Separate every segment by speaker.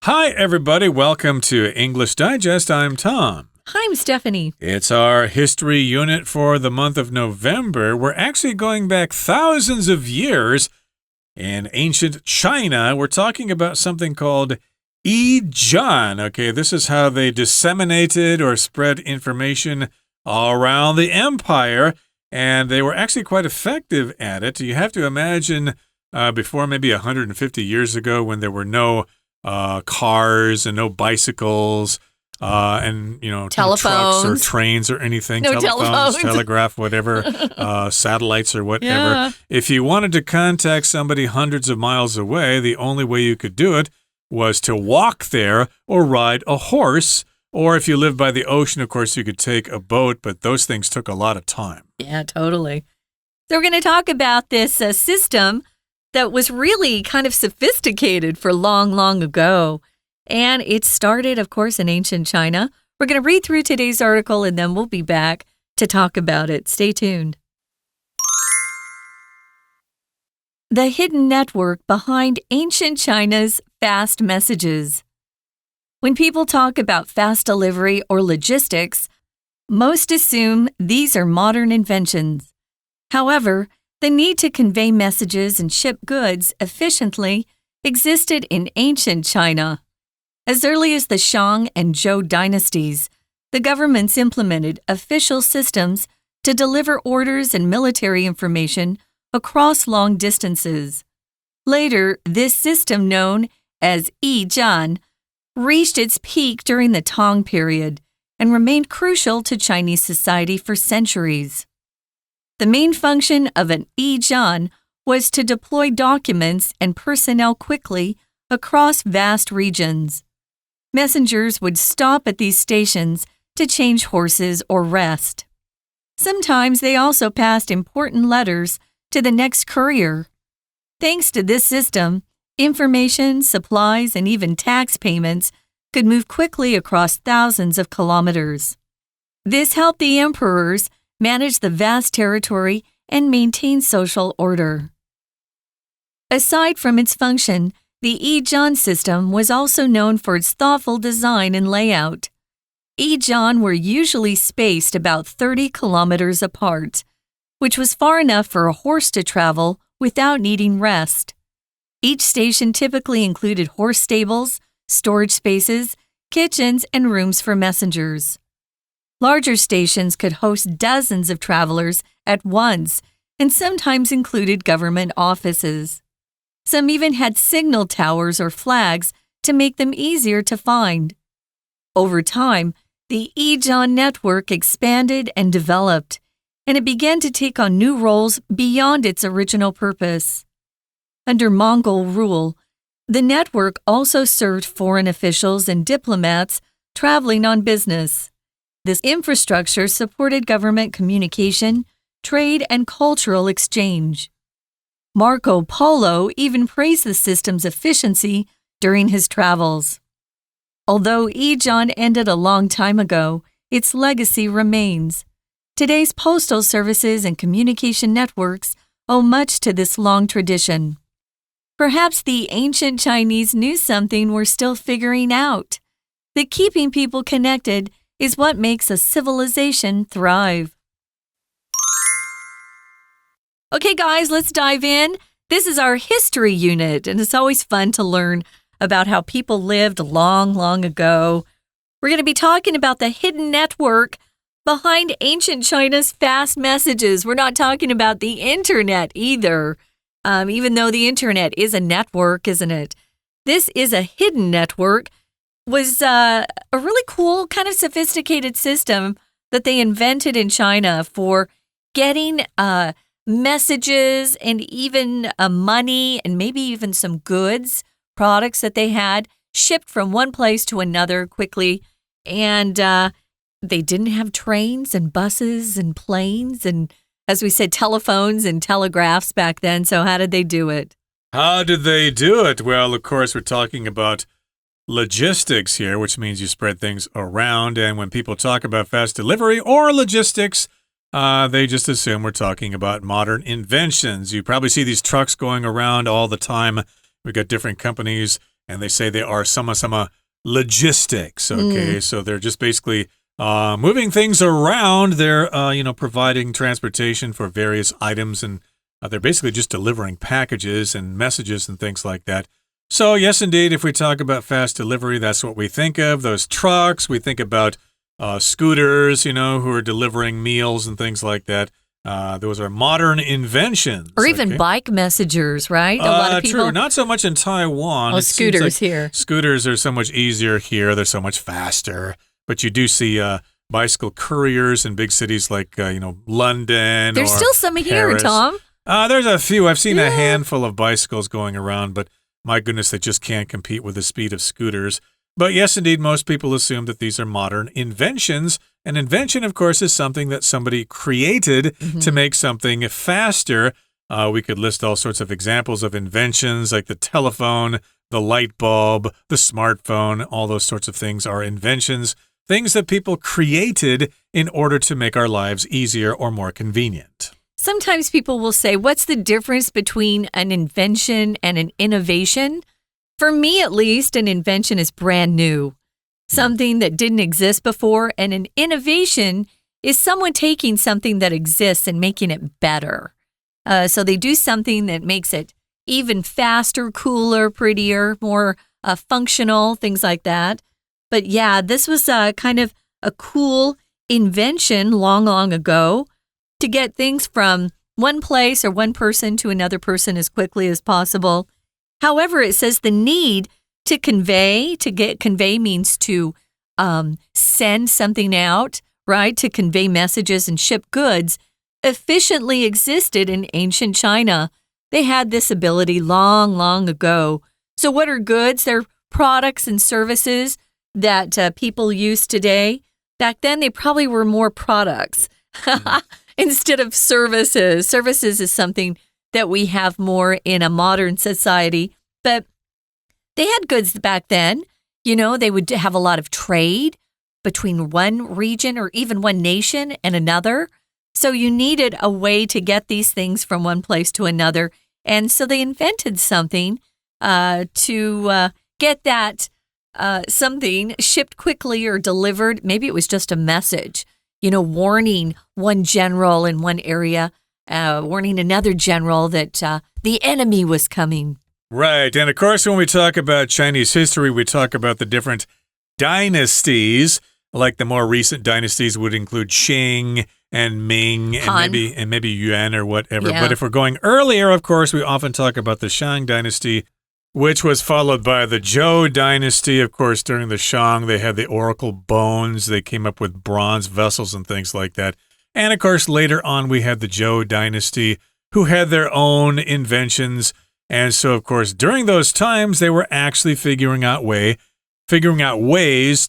Speaker 1: Hi, everybody. Welcome to English Digest. I'm Tom.
Speaker 2: Hi, I'm Stephanie.
Speaker 1: It's our history unit for the month of November. We're actually going back thousands of years. In ancient China, we're talking about something called E-zhuan. Okay, this is how they disseminated or spread information all around the empire. And they were actually quite effective at it. You have to imagine before maybe 150 years ago when there were no cars and no bicycles and, no trucks or trains or anything.
Speaker 2: No telephones.
Speaker 1: Telegraph, whatever, satellites or whatever.
Speaker 2: Yeah.
Speaker 1: If you wanted to contact somebody hundreds of miles away, the only way you could do it was to walk there or ride a horse. Or if you lived by the ocean, of course, you could take a boat, but those things took a lot of time.
Speaker 2: Yeah, totally. So we're going to talk about this system that was really kind of sophisticated for long, long ago. And it started, of course, in ancient China. We're going to read through today's article, and then we'll be back to talk about it. Stay tuned. The hidden network behind ancient China's fast messages. When people talk about fast delivery or logistics, most assume these are modern inventions. However, the need to convey messages and ship goods efficiently existed in ancient China. As early as the Shang and Zhou dynasties, the governments implemented official systems to deliver orders and military information across long distances. Later, this system, known as E-zhuan, reached its peak during the Tang period and remained crucial to Chinese society for centuries. The main function of an E-zhuan was to deploy documents and personnel quickly across vast regions. Messengers would stop at these stations to change horses or rest. Sometimes they also passed important letters to the next courier. Thanks to this system, information, supplies, and even tax payments could move quickly across thousands of kilometers. This helped the emperors manage the vast territory and maintain social order. Aside from its function, the E-zhuan system was also known for its thoughtful design and layout. E-zhuan were usually spaced about 30 kilometers apart, which was far enough for a horse to travel without needing rest. Each station typically included horse stables, storage spaces, kitchens, and rooms for messengers. Larger stations could host dozens of travelers at once and sometimes included government offices. Some even had signal towers or flags to make them easier to find. Over time, the E-zhuan network expanded and developed, and it began to take on new roles beyond its original purpose. Under Mongol rule, the network also served foreign officials and diplomats traveling on business. This infrastructure supported government communication, trade, and cultural exchange. Marco Polo even praised the system's efficiency during his travels. Although E-zhuan ended a long time ago, its legacy remains. Today's postal services and communication networks owe much to this long tradition. Perhaps the ancient Chinese knew something we're still figuring out, that keeping people connected is what makes a civilization thrive. Okay, guys, let's dive in. This is our history unit, and it's always fun to learn about how people lived long, long ago. We're going to be talking about the hidden network behind ancient China's fast messages. We're not talking about the internet either. Even though the internet is a network, isn't it? This is a hidden network. Was a really cool, kind of sophisticated system that they invented in China for getting messages and even money and maybe even some goods, products that they had shipped from one place to another quickly. And they didn't have trains and buses and planes and, as we said, telephones and telegraphs back then. So how did they do it?
Speaker 1: How did they do it? Well, of course, we're talking about logistics here, which means you spread things around. And when people talk about fast delivery or logistics, they just assume we're talking about modern inventions. You probably see these trucks going around all the time. We've got different companies and they say they are some logistics, okay? So they're just basically moving things around. They're, providing transportation for various items, and they're basically just delivering packages and messages and things like that. So, yes, indeed, if we talk about fast delivery, that's what we think of. Those trucks, we think about scooters, who are delivering meals and things like that. Those are modern inventions.
Speaker 2: Or even bike messengers, right? A lot of people.
Speaker 1: True. Not so much in Taiwan.
Speaker 2: Oh, scooters here.
Speaker 1: Scooters are so much easier here. They're so much faster. But you do see bicycle couriers in big cities like, London.
Speaker 2: There's still some
Speaker 1: Paris.
Speaker 2: here, Tom.
Speaker 1: There's a few. I've seen a handful of bicycles going around, but my goodness, they just can't compete with the speed of scooters. But yes, indeed, most people assume that these are modern inventions. An invention, of course, is something that somebody created to make something faster. We could list all sorts of examples of inventions like the telephone, the light bulb, the smartphone. All those sorts of things are inventions, things that people created in order to make our lives easier or more convenient.
Speaker 2: Sometimes people will say, what's the difference between an invention and an innovation? For me, at least, an invention is brand new, something that didn't exist before, and an innovation is someone taking something that exists and making it better. So they do something that makes it even faster, cooler, prettier, more functional, things like that. But yeah, this was kind of a cool invention long ago to get things from one place or one person to another person as quickly as possible. However, it says the need to convey, convey means to send something out, right? To convey messages and ship goods efficiently existed in ancient China. They had this ability long ago. So what are goods? They're products and services that people use today. Back then, they probably were more products instead of services. Services is something that we have more in a modern society. But they had goods back then. They would have a lot of trade between one region or even one nation and another. So you needed a way to get these things from one place to another. And so they invented something to get that something shipped quickly or delivered. Maybe it was just a message, warning one general in one area, warning another general that the enemy was coming.
Speaker 1: Right. And of course, when we talk about Chinese history, we talk about the different dynasties. Like the more recent dynasties would include Qing and Ming and maybe Yuan or whatever.
Speaker 2: Yeah.
Speaker 1: But if we're going earlier, of course, we often talk about the Shang dynasty, which was followed by the Zhou dynasty. Of course, during the Shang, they had the oracle bones. They came up with bronze vessels and things like that. And of course, later on, we had the Zhou dynasty, who had their own inventions. And so, of course, during those times, they were actually figuring out ways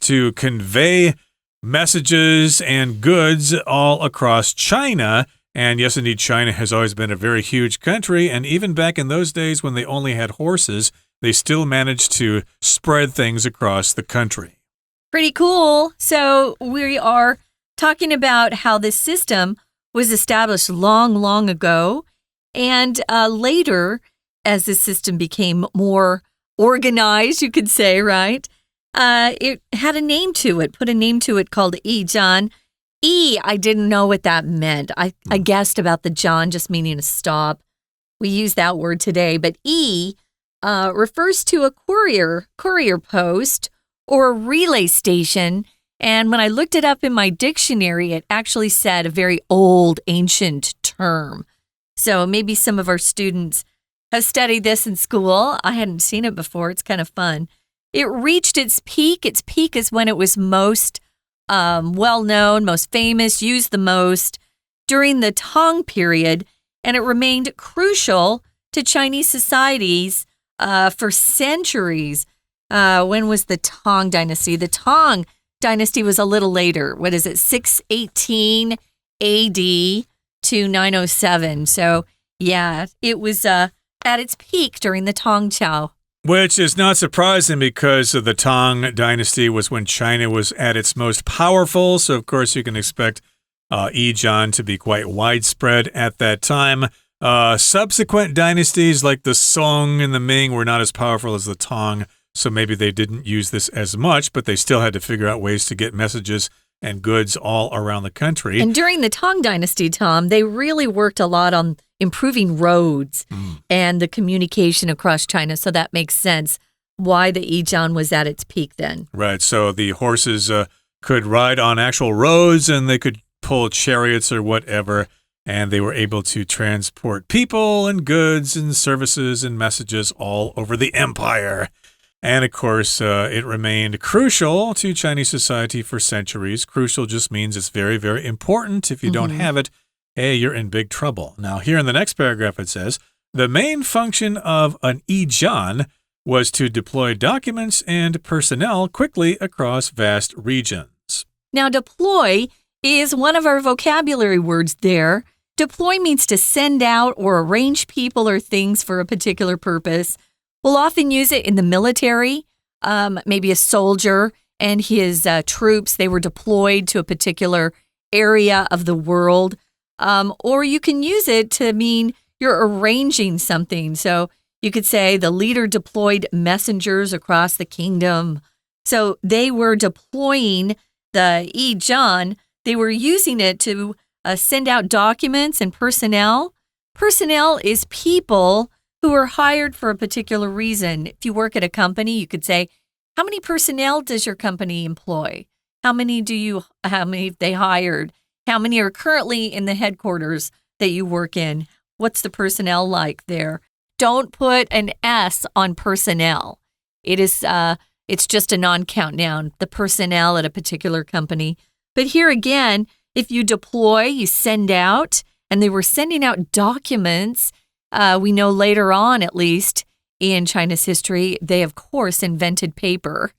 Speaker 1: to convey messages and goods all across China. And yes, indeed, China has always been a very huge country. And even back in those days when they only had horses, they still managed to spread things across the country.
Speaker 2: Pretty cool. So we are talking about how this system was established long ago. And later, as the system became more organized, you could say, right? It had a name to it, put a name to it called E-zhuan. I didn't know what that meant. I guessed about the zhuan just meaning to stop. We use that word today, but refers to a courier post or a relay station. And when I looked it up in my dictionary, it actually said a very old, ancient term. So maybe some of our students have studied this in school. I hadn't seen it before. It's kind of fun. It reached its peak. Its peak is when it was most well-known, most famous, used the most during the Tang period, and it remained crucial to Chinese societies for centuries. When was the Tang dynasty? The Tang dynasty was a little later. What is it? 618 AD to 907. So, yeah, it was at its peak during the Tang Chao.
Speaker 1: Which is not surprising because the Tang dynasty was when China was at its most powerful. So, of course, you can expect E-zhuan to be quite widespread at that time. Subsequent dynasties like the Song and the Ming were not as powerful as the Tang. so maybe they didn't use this as much, but they still had to figure out ways to get messages and goods all around the country.
Speaker 2: And during the Tang Dynasty, Tom, they really worked a lot on improving roads and the communication across China, so that makes sense why the E-zhuan was at its peak then.
Speaker 1: Right, so the horses could ride on actual roads and they could pull chariots or whatever, and they were able to transport people and goods and services and messages all over the empire. And of course, it remained crucial to Chinese society for centuries. Crucial just means it's very, very important. If you don't have it, hey, you're in big trouble. Now, here in the next paragraph, it says, the main function of an E-zhuan was to deploy documents and personnel quickly across vast regions.
Speaker 2: Now, deploy is one of our vocabulary words there. Deploy means to send out or arrange people or things for a particular purpose. We'll often use it in the military. Maybe a soldier and his troops, they were deployed to a particular area of the world. Or you can use it to mean you're arranging something. So you could say the leader deployed messengers across the kingdom. So they were deploying the E-zhuan. They were using it to send out documents and personnel. Personnel is people who are hired for a particular reason. If you work at a company, you could say, how many personnel does your company employ? How many have they hired? How many are currently in the headquarters that you work in? What's the personnel like there? Don't put an S on personnel. It's just a non-count noun, the personnel at a particular company. But here again, if you deploy, you send out, and they were sending out documents. We know later on, at least, in China's history, they, of course, invented paper.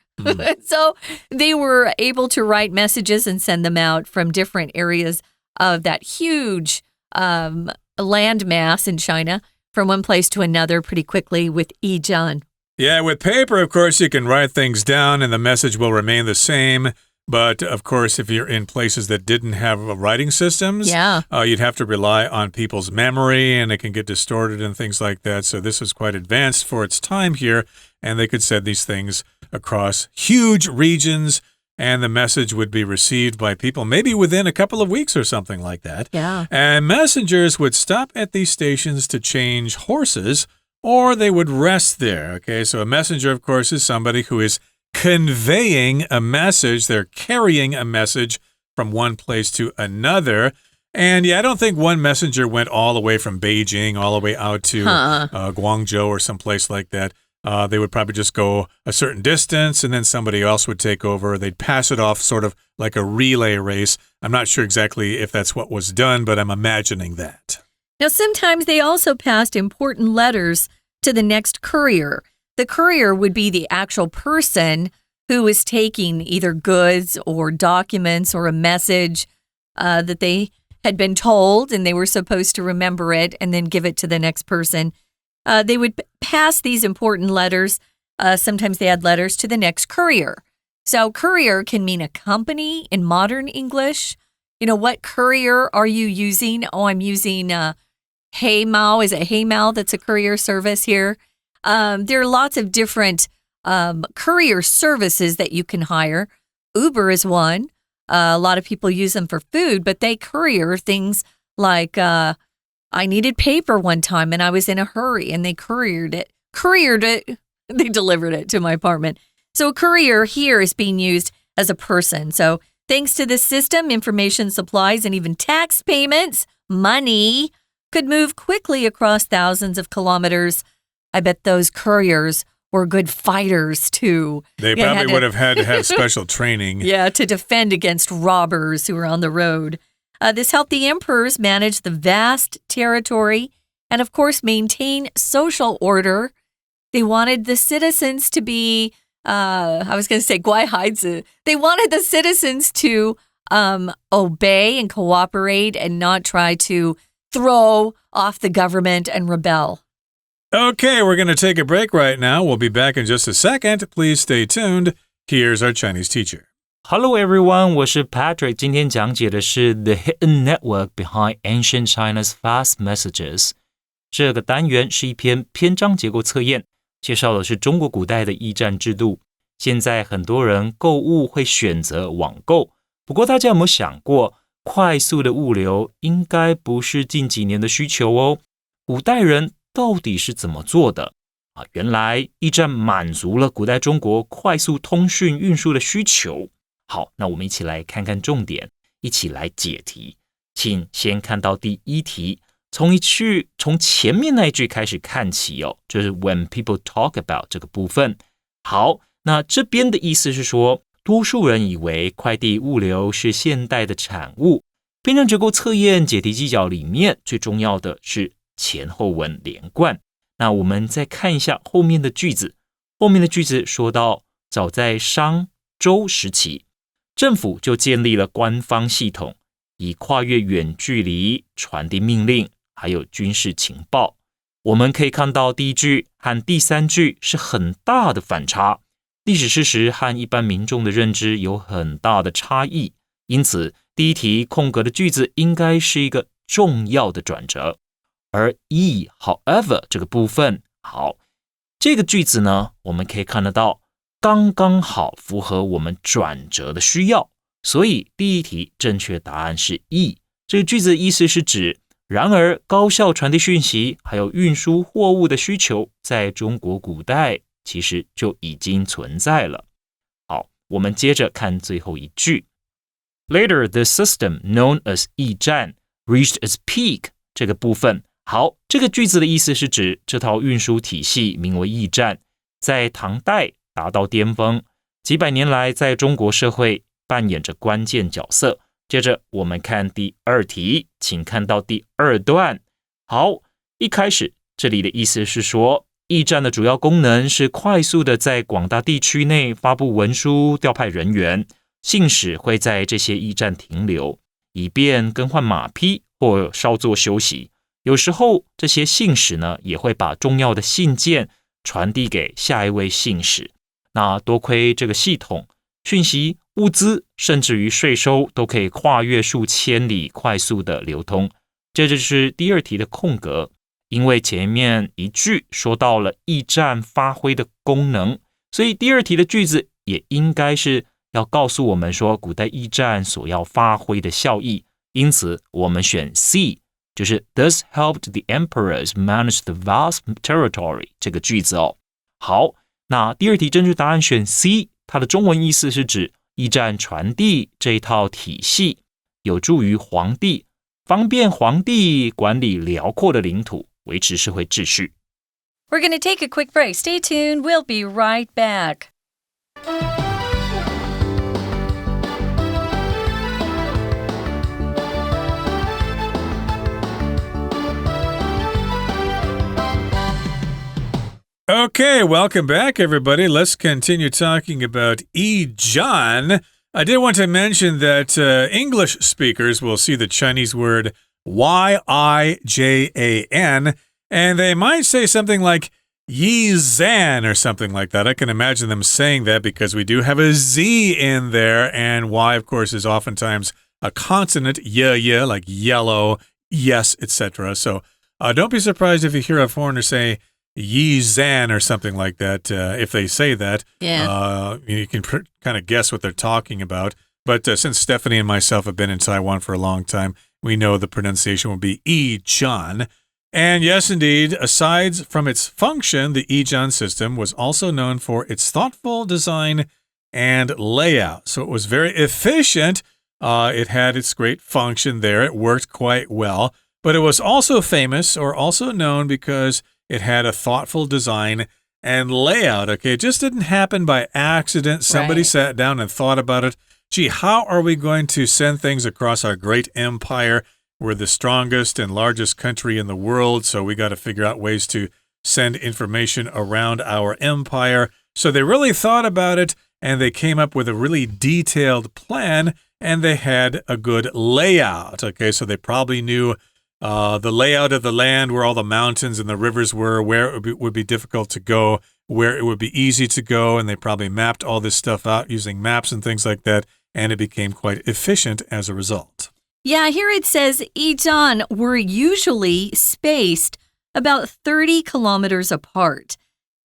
Speaker 2: So they were able to write messages and send them out from different areas of that huge landmass in China from one place to another pretty quickly with E-zhuan.
Speaker 1: Yeah, with paper, of course, you can write things down and the message will remain the same. But, of course, if you're in places that didn't have writing systems, you'd have to rely on people's memory, and it can get distorted and things like that. So this was quite advanced for its time here, and they could send these things across huge regions, and the message would be received by people maybe within a couple of weeks or something like that.
Speaker 2: Yeah.
Speaker 1: And messengers would stop at these stations to change horses, or they would rest there. Okay, so a messenger, of course, is somebody who is conveying a message. They're carrying a message from one place to another. And yeah, I don't think one messenger went all the way from Beijing all the way out to Guangzhou or someplace like that. They would probably just go a certain distance and then somebody else would take over. They'd pass it off sort of like a relay race. I'm not sure exactly if that's what was done, but I'm imagining that.
Speaker 2: Now, sometimes they also passed important letters to the next courier. The courier would be the actual person who was taking either goods or documents or a message that they had been told, and they were supposed to remember it and then give it to the next person. They would pass these important letters. Sometimes they had letters to the next courier. So courier can mean a company in modern English. You know, what courier are you using? Oh, I'm using Heimao. Is it Heimao that's a courier service here? There are lots of different courier services that you can hire. Uber is one. A lot of people use them for food, but they courier things like I needed paper one time and I was in a hurry and they couriered it. They delivered it to my apartment. So a courier here is being used as a person. So thanks to this system, information, supplies, and even tax payments, money, could move quickly across thousands of kilometers. I bet those couriers were good fighters, too.
Speaker 1: They probably would have had to have special training.
Speaker 2: Yeah, to defend against robbers who were on the road. This helped the emperors manage the vast territory and, of course, maintain social order. They wanted the citizens to be, I was going to say, 乖孩子. They wanted the citizens to obey and cooperate and not try to throw off the government and rebel.
Speaker 1: Okay, we're going to take a break right now. We'll be back in just a second. Please stay tuned. Here's our Chinese teacher.
Speaker 3: Hello everyone, 我是 Patrick. 今天讲解的是 The Hidden Network Behind Ancient China's Fast Messages. 这个单元是一篇篇章结构测验，介绍的是中国古代的驿站制度。现在很多人购物会选择网购，不过大家有没有想过，快速的物流应该不是近几年的需求哦？古代人到底是怎么做的？原来驿站满足了古代中国快速通讯运输的需求。好，那我们一起来看看重点，一起来解题。请先看到第一题，从前面那一句开始看起哦，就是 when people talk about 这个部分。好，那这边的意思是说，多数人以为快递物流是现代的产物。辩证结构测验解题技巧里面最重要的是前后文连贯。那我们再看一下后面的句子。后面的句子说到，早在商周时期，政府就建立了官方系统，以跨越远距离传递命令，还有军事情报。我们可以看到第一句和第三句是很大的反差，历史事实和一般民众的认知有很大的差异，因此第一题空格的句子应该是一个重要的转折。而 however 这个部分，好，这个句子呢，我们可以看得到刚刚好符合我们转折的需要，所以第一题正确答案是 E。 这个句子的意思是指，然而高效传递讯息还有运输货物的需求在中国古代其实就已经存在了。好，我们接着看最后一句。 Later, the system known as E-zhuan reached its peak 这个部分。好，这个句子的意思是指这套运输体系名为驿站，在唐代达到巅峰，几百年来在中国社会扮演着关键角色。接着我们看第二题，请看到第二段。好，一开始这里的意思是说，驿站的主要功能是快速的在广大地区内发布文书，调派人员，信使会在这些驿站停留，以便更换马匹或稍作休息。有时候这些信使呢，也会把重要的信件传递给下一位信使。那多亏这个系统，讯息、物资甚至于税收都可以跨越数千里快速的流通。这就是第二题的空格，因为前面一句说到了驿站发挥的功能，所以第二题的句子也应该是要告诉我们说古代驿站所要发挥的效益。因此我们选 C，就是 This helped the emperors manage the vast territory 这个句子哦。好，那第二题正确答案选 C， 它的中文意思是指驿站传递这一套体系有助于皇帝，方便皇帝管理辽阔的领土，维持社会秩序。
Speaker 2: We're going to take a quick break. Stay tuned. We'll be right back.
Speaker 1: Okay, welcome back, everybody. Let's continue talking about E-zhuan. I did want to mention that English speakers will see the Chinese word Y-I-J-A-N, and they might say something like E-zhuan or something like that. I can imagine them saying that because we do have a Z in there, and Y, of course, is oftentimes a consonant, yeah, like yellow, yes, etc. So don't be surprised if you hear a foreigner say E-zhuan or something like that. If they say that, you can kind of guess what they're talking about. But since Stephanie and myself have been in Taiwan for a long time, we know the pronunciation will be E-zhuan. And yes, indeed, aside from its function, the E-zhuan system was also known for its thoughtful design and layout. So it was very efficient. It had its great function there. It worked quite well. But it was also famous or also known because it had a thoughtful design and layout. Okay, it just didn't happen by accident. Somebody sat down and thought about it. Gee, how are we going to send things across our great empire? We're the strongest and largest country in the world, so we got to figure out ways to send information around our empire. So they really thought about it, and they came up with a really detailed plan, and they had a good layout. Okay, so they probably knew the layout of the land, where all the mountains and the rivers were, where it would be difficult to go, where it would be easy to go, and they probably mapped all this stuff out using maps and things like that, and it became quite efficient as a result.
Speaker 2: Yeah, here it says E-zhuan were usually spaced about 30 kilometers apart.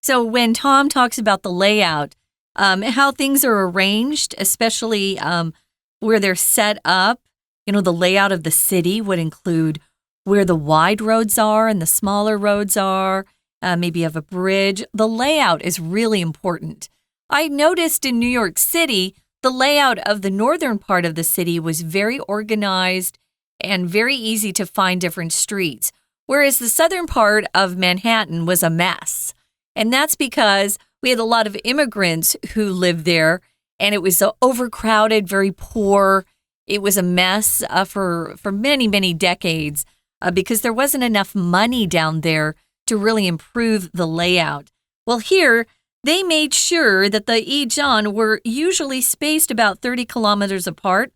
Speaker 2: So when Tom talks about the layout, how things are arranged, especially where they're set up, the layout of the city would include where the wide roads are and the smaller roads are. Maybe you have a bridge. The layout is really important. I noticed in New York City, the layout of the northern part of the city was very organized and very easy to find different streets, whereas the southern part of Manhattan was a mess. And that's because we had a lot of immigrants who lived there, and it was overcrowded, very poor. It was a mess for many, many decades because there wasn't enough money down there to really improve the layout. Well, here, they made sure that the E-zhuan were usually spaced about 30 kilometers apart,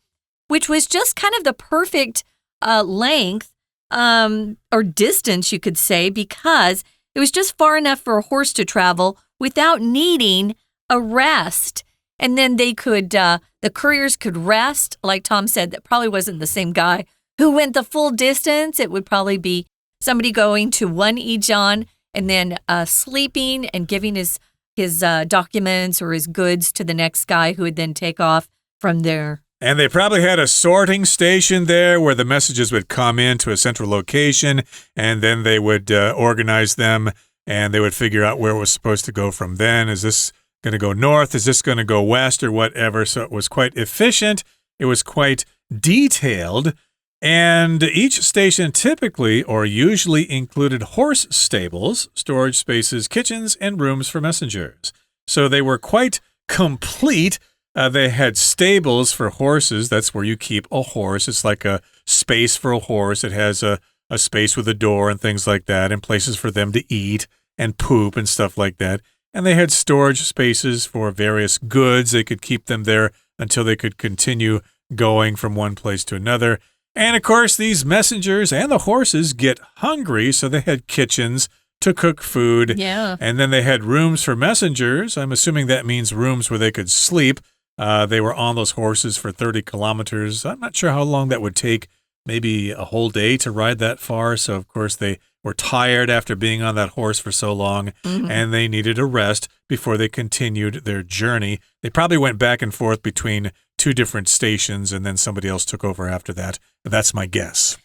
Speaker 2: which was just kind of the perfect length or distance, you could say, because it was just far enough for a horse to travel without needing a rest. And then they could, the couriers could rest. Like Tom said, that probably wasn't the same guy who went the full distance. It would probably be somebody going to one E-zhuan and then sleeping and giving his documents or his goods to the next guy who would then take off from there.
Speaker 1: And they probably had a sorting station there where the messages would come into a central location, and then they would organize them, and they would figure out where it was supposed to go from then. Is this going to go north? Is this going to go west or whatever? So it was quite efficient. It was quite detailed. And each station typically or usually included horse stables, storage spaces, kitchens, and rooms for messengers. So they were quite complete. They had stables for horses. That's where you keep a horse. It's like a space for a horse. It has a space with a door and things like that, and places for them to eat and poop and stuff like that. And they had storage spaces for various goods. They could keep them there until they could continue going from one place to another. And, of course, these messengers and the horses get hungry, so they had kitchens to cook food.
Speaker 2: Yeah.
Speaker 1: And then they had rooms for messengers. I'm assuming that means rooms where they could sleep. They were on those horses for 30 kilometers. I'm not sure how long that would take, maybe a whole day to ride that far. So, of course, they were tired after being on that horse for so long, and they needed a rest before they continued their journey. They probably went back and forth between two different stations, and then somebody else took over after that. But that's my guess.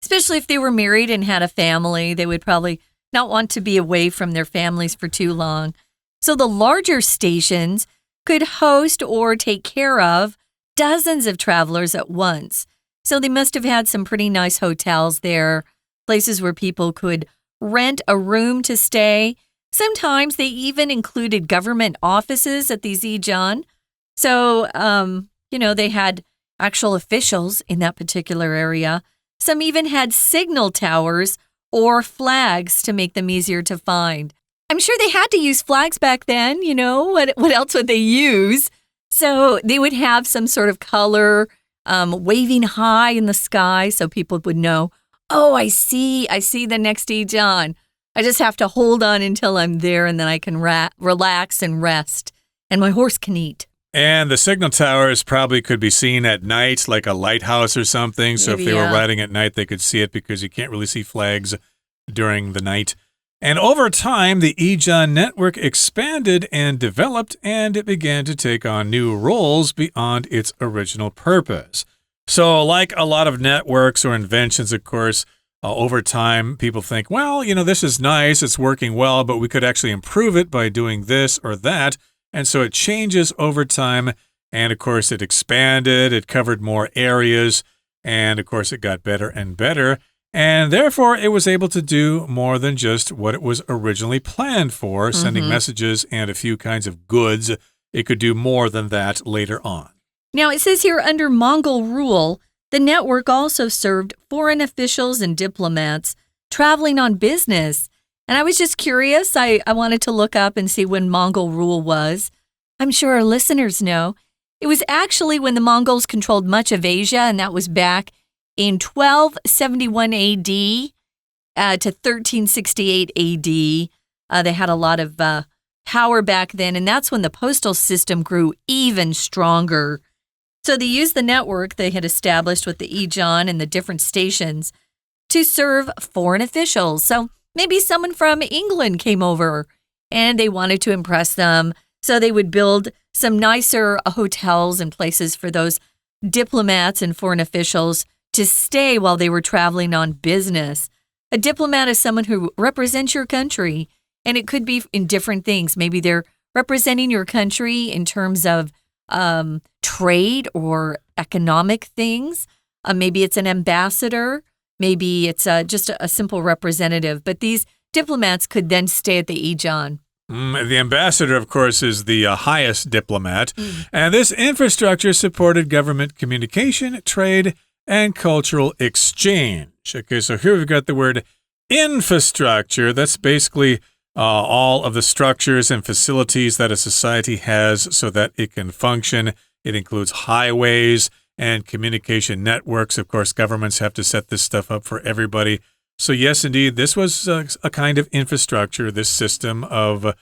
Speaker 2: Especially if they were married and had a family, they would probably not want to be away from their families for too long. So the larger stations could host or take care of dozens of travelers at once. So they must have had some pretty nice hotels there, places where people could rent a room to stay. Sometimes they even included government offices at these E-zhuan. So, they had actual officials in that particular area. Some even had signal towers or flags to make them easier to find. I'm sure they had to use flags back then, what else would they use? So they would have some sort of color waving high in the sky so people would know, oh, I see the next E-zhuan. I just have to hold on until I'm there, and then I can relax and rest, and my horse can eat.
Speaker 1: And the signal towers probably could be seen at night, like a lighthouse or something. So if they were riding at night, they could see it because you can't really see flags during the night. And over time, the E-zhuan network expanded and developed, and it began to take on new roles beyond its original purpose. So like a lot of networks or inventions, of course, over time, people think, well, this is nice, it's working well, but we could actually improve it by doing this or that. And so it changes over time. And of course, it expanded, it covered more areas, and of course, it got better and better. And therefore, it was able to do more than just what it was originally planned for, sending messages and a few kinds of goods. It could do more than that later on.
Speaker 2: Now, it says here under Mongol rule, the network also served foreign officials and diplomats traveling on business. And I was just curious. I wanted to look up and see when Mongol rule was. I'm sure our listeners know. It was actually when the Mongols controlled much of Asia, and that was back in 1271 AD to 1368 AD. They had a lot of power back then, and that's when the postal system grew even stronger. So they used the network they had established with the E-zhuan and the different stations to serve foreign officials. So maybe someone from England came over and they wanted to impress them. So they would build some nicer hotels and places for those diplomats and foreign officials to stay while they were traveling on business. A diplomat is someone who represents your country, and it could be in different things. Maybe they're representing your country in terms of trade or economic things. Maybe it's an ambassador. Maybe it's just a simple representative. But these diplomats could then stay at the E-zhuan.
Speaker 1: The ambassador, of course, is the highest diplomat. And this infrastructure supported government communication, trade, and cultural exchange. Okay, so here we've got the word infrastructure. That's basically all of the structures and facilities that a society has so that it can function. It includes highways and communication networks. Of course, governments have to set this stuff up for everybody. So yes, indeed, this was a kind of infrastructure, this system of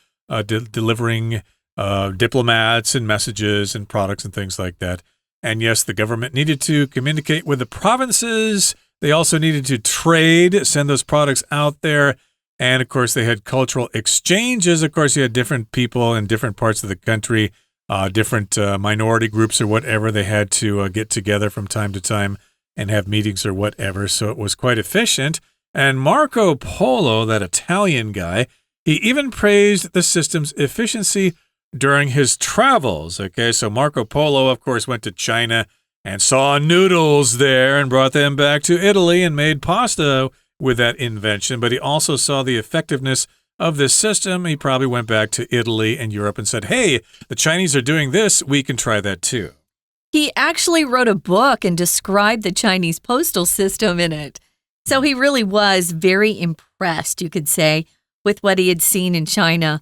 Speaker 1: delivering diplomats and messages and products and things like that. And yes, the government needed to communicate with the provinces. They also needed to trade, send those products out there. And of course, they had cultural exchanges. Of course, you had different people in different parts of the country, different minority groups or whatever. They had to get together from time to time and have meetings or whatever. So it was quite efficient. And Marco Polo, that Italian guy, he even praised the system's efficiency during his travels. Okay, so Marco Polo, of course, went to China and saw noodles there and brought them back to Italy and made pasta with that invention. But he also saw the effectiveness of this system. He probably went back to Italy and Europe and said, hey, the Chinese are doing this. We can try that too.
Speaker 2: He actually wrote a book and described the Chinese postal system in it. So he really was very impressed, you could say, with what he had seen in China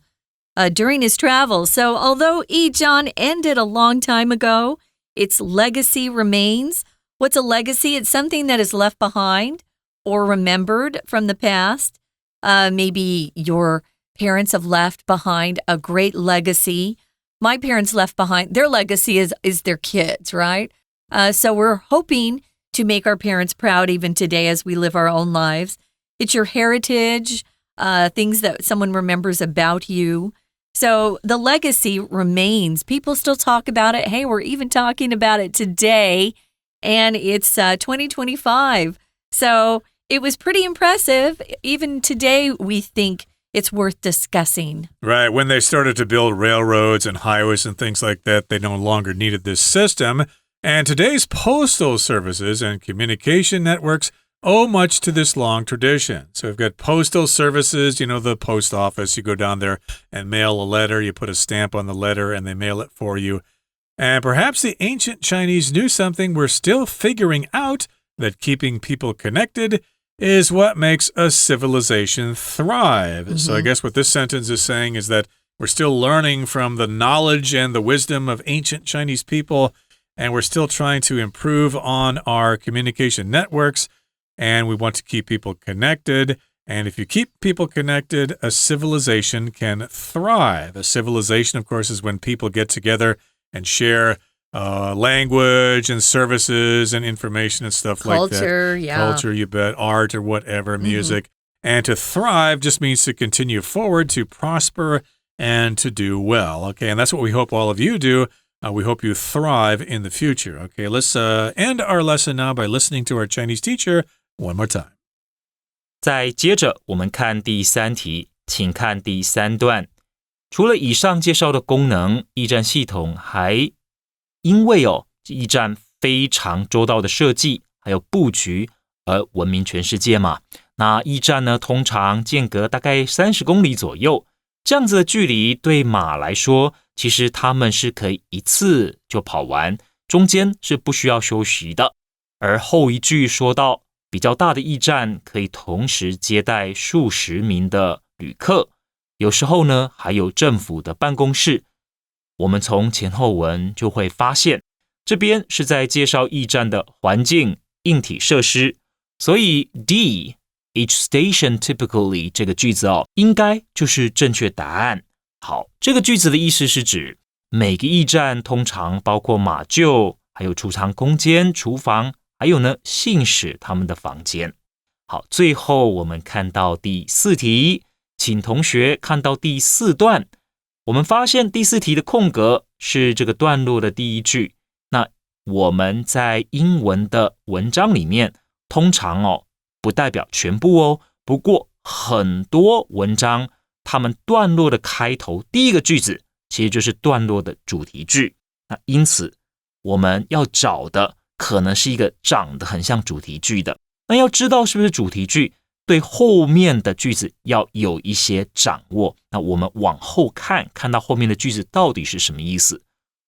Speaker 2: during his travels. So although E-zhuan ended a long time ago, its legacy remains. What's a legacy? It's something that is left behind or remembered from the past. Maybe your parents have left behind a great legacy. My parents left behind, their legacy is their kids, right? So we're hoping to make our parents proud even today as we live our own lives. It's your heritage, things that someone remembers about you. So the legacy remains. People still talk about it. Hey, we're even talking about it today, and it's 2025. So it was pretty impressive. Even today, we think it's worth discussing.
Speaker 1: Right. When they started to build railroads and highways and things like that, they no longer needed this system. And today's postal services and communication networks owe much to this long tradition. So we've got postal services, you know, the post office. You go down there and mail a letter. You put a stamp on the letter and they mail it for you. And perhaps the ancient Chinese knew something we're still figuring out, that keeping people connected is what makes a civilization thrive. So I guess what this sentence is saying is that we're still learning from the knowledge and the wisdom of ancient Chinese people, and we're still trying to improve on our communication networks, and we want to keep people connected. And if you keep people connected, a civilization can thrive. A civilization, of course, is when people get together and share language and services and information and stuff like that.
Speaker 2: Culture, yeah.
Speaker 1: Culture, you bet. Art or whatever, music. And to thrive just means to continue forward, to prosper, and to do well. Okay, and that's what we hope all of you do. We hope you thrive in the future. Okay, let's end our lesson now by listening to our Chinese teacher one more time.
Speaker 3: 再接着我们看第三题，请看第三段。除了以上介绍的功能，驿站系统还因为驿站非常周到的设计还有布局而闻名全世界嘛。那驿站呢，通常间隔大概30公里左右，这样子的距离对马来说，其实他们是可以一次就跑完，中间是不需要休息的。而后一句说到比较大的驿站可以同时接待数十名的旅客，有时候呢还有政府的办公室。我们从前后文就会发现，这边是在介绍驿站的环境、硬体设施，所以 D each station typically 这个句子应该就是正确答案。好，这个句子的意思是指每个驿站通常包括马厩，还有储藏空间、厨房，还有呢信使他们的房间。好，最后我们看到第4题，请同学看到第4段，我们发现第4题的空格是这个段落的第1句。那我们在英文的文章里面，通常不代表全部哦，不过很多文章他们段落的开头第1个句子其实就是段落的主题句。那因此我们要找的可能是一个长得很像主题句的。那要知道是不是主题句，对后面的句子要有一些掌握。那我们往后看，看到后面的句子到底是什么意思。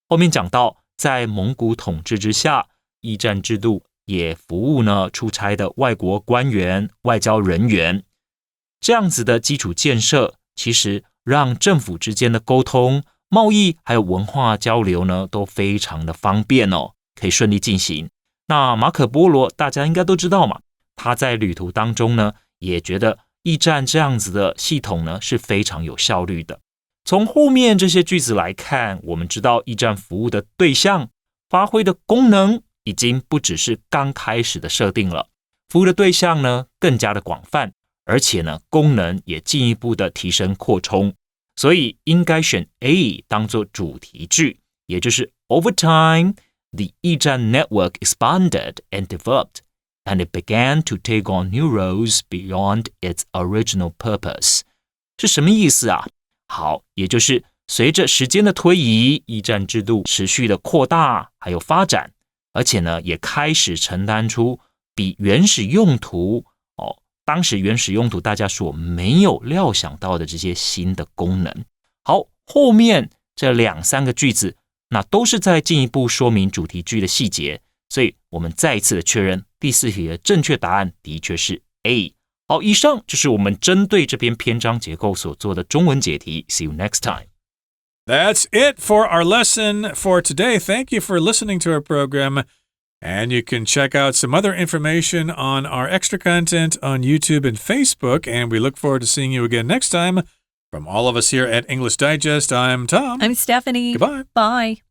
Speaker 3: 后面讲到在蒙古统治之下，驿站制度也服务呢出差的外国官员、外交人员。这样子的基础建设，其实让政府之间的沟通、贸易还有文化交流呢都非常的方便哦，可以顺利进行。那马可波罗大家应该都知道嘛，他在旅途当中呢也觉得驿站这样子的系统呢是非常有效率的。从后面这些句子来看，我们知道驿站服务的对象、发挥的功能已经不只是刚开始的设定了，服务的对象呢更加的广泛，而且呢功能也进一步的提升扩充，所以应该选 A 当作主题句，也就是 Over time, the 驿站 network expanded and developed, and it began to take on new roles beyond its original purpose. 是什么意思啊？好，也就是随着时间的推移，驿站制度持续的扩大还有发展，而且呢也开始承担出比原始用途当时原始用途大家所没有料想到的这些新的功能。好，后面这2、3个句子，那都是在进一步说明主题句的细节，所以我们再一次的确认第4题的正确答案的确是 A。 好，以上就是我们针对这篇篇章结构所做的中文解题。 See you next time.
Speaker 1: That's it for our lesson for today. Thank you for listening to our program.And you can check out some other information on our extra content on YouTube and Facebook. And we look forward to seeing you again next time. From all of us here at English Digest, I'm Tom.
Speaker 2: I'm Stephanie.
Speaker 1: Goodbye.
Speaker 2: Bye.